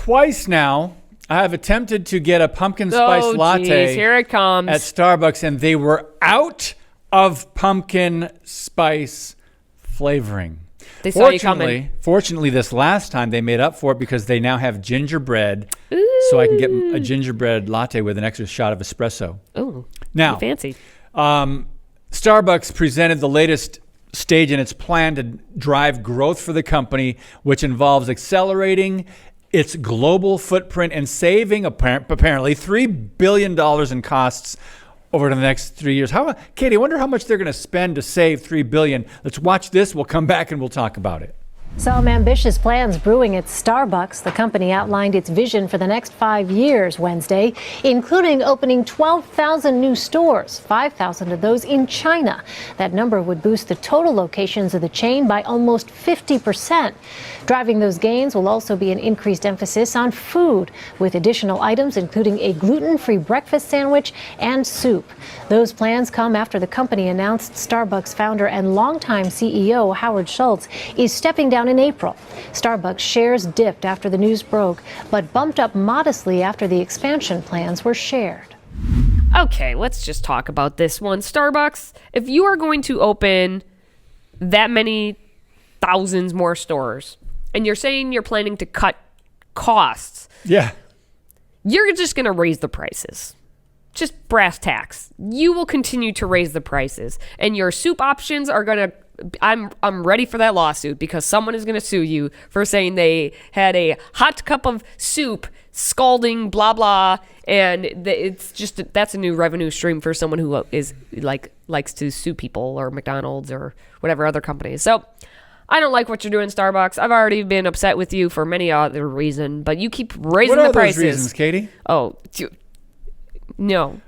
twice now, I have attempted to get a pumpkin spice latte geez, here it comes. at Starbucks, and they were out of pumpkin spice flavoring. They saw you coming. Fortunately, this last time they made up for it because they now have gingerbread, so I can get a gingerbread latte with an extra shot of espresso. Oh, now fancy. Starbucks presented the latest stage in its plan to drive growth for the company, which involves accelerating its global footprint and saving apparently $3 billion in costs over the next 3 years. Katie, I wonder how much they're going to spend to save $3 billion. Let's watch this. We'll come back and we'll talk about it. Some ambitious plans brewing at Starbucks. The company outlined its vision for the next 5 years Wednesday, including opening 12,000 new stores, 5,000 of those in China. That number would boost the total locations of the chain by almost 50%. Driving those gains will also be an increased emphasis on food, with additional items including a gluten-free breakfast sandwich and soup. Those plans come after the company announced Starbucks founder and longtime CEO Howard Schultz is stepping down in April. Starbucks shares dipped after the news broke, but bumped up modestly after the expansion plans were shared. Okay, let's just talk about this one. Starbucks, if you are going to open that many thousands more stores, and you're saying you're planning to cut costs, yeah, you're just going to raise the prices. Just brass tacks. You will continue to raise the prices, and your soup options are going to. I'm ready for that lawsuit because someone is going to sue you for saying they had a hot cup of soup, scalding, blah blah, and it's just that's a new revenue stream for someone who is likes to sue people or McDonald's or whatever other companies. So I don't like what you're doing, Starbucks. I've already been upset with you for many other reasons, but you keep raising the prices. What are those reasons, Katie? Oh, no.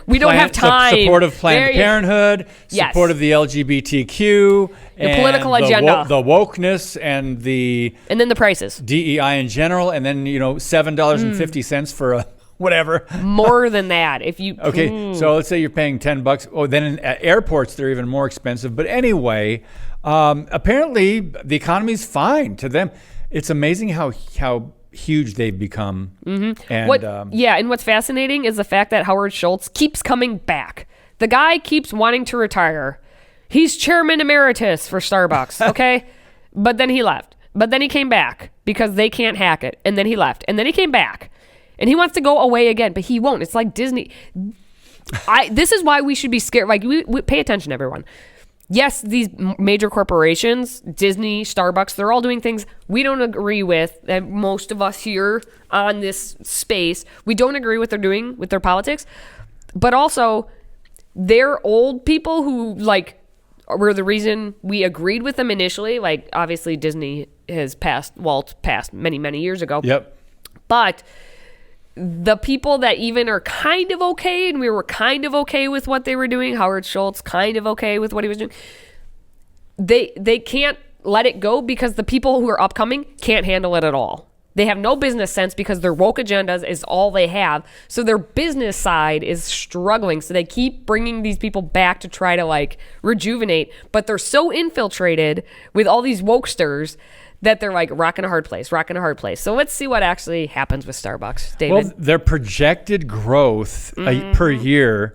We don't have time. Support of Planned Parenthood, support of the LGBTQ, the political agenda, the wokeness, and then the prices, DEI in general, and then $7.50 for a whatever. More than that, if you so let's say you're paying $10. Oh, then at airports they're even more expensive. But anyway, apparently the economy's fine to them. It's amazing how huge they've become. Mm-hmm. And what's fascinating is the fact that Howard Schultz keeps coming back. The guy keeps wanting to retire. He's chairman emeritus for Starbucks, okay? But then he left. But then he came back because they can't hack it. And then he left. And then he came back. And he wants to go away again, but he won't. It's like Disney. This is why we should be scared. Like, we pay attention, everyone. Yes, these major corporations, Disney, Starbucks, they're all doing things we don't agree with. And most of us here on this space, we don't agree with what they're doing with their politics. But also, they're old people who, were the reason we agreed with them initially. Like, obviously, Disney has passed many, many years ago. Yep. But the people that even are kind of okay, and we were kind of okay with what they were doing, Howard Schultz kind of okay with what he was doing, they can't let it go because the people who are upcoming can't handle it at all. They have no business sense because their woke agendas is all they have. So their business side is struggling. So they keep bringing these people back to try to rejuvenate, but they're so infiltrated with all these wokesters that they're rocking a hard place. So let's see what actually happens with Starbucks, David. Well, their projected growth per year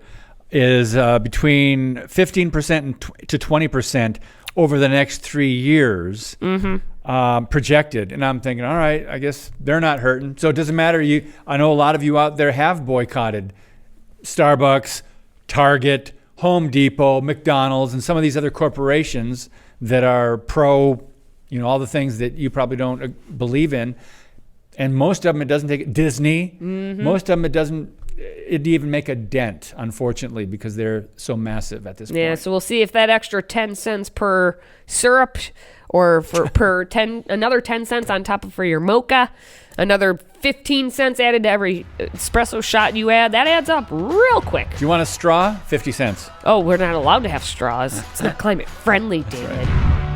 is between 15% to 20% over the next 3 years, projected. And I'm thinking, all right, I guess they're not hurting. So it doesn't matter. I know a lot of you out there have boycotted Starbucks, Target, Home Depot, McDonald's, and some of these other corporations that are pro, all the things that you probably don't believe in. And most of them, it doesn't take Disney. Mm-hmm. Most of them, it even make a dent, unfortunately, because they're so massive at this point. Yeah, so we'll see if that extra 10 cents per syrup or another 10 cents on top for your mocha, another 15 cents added to every espresso shot you add, that adds up real quick. Do you want a straw? 50 cents. Oh, we're not allowed to have straws. It's not climate friendly, David. Right.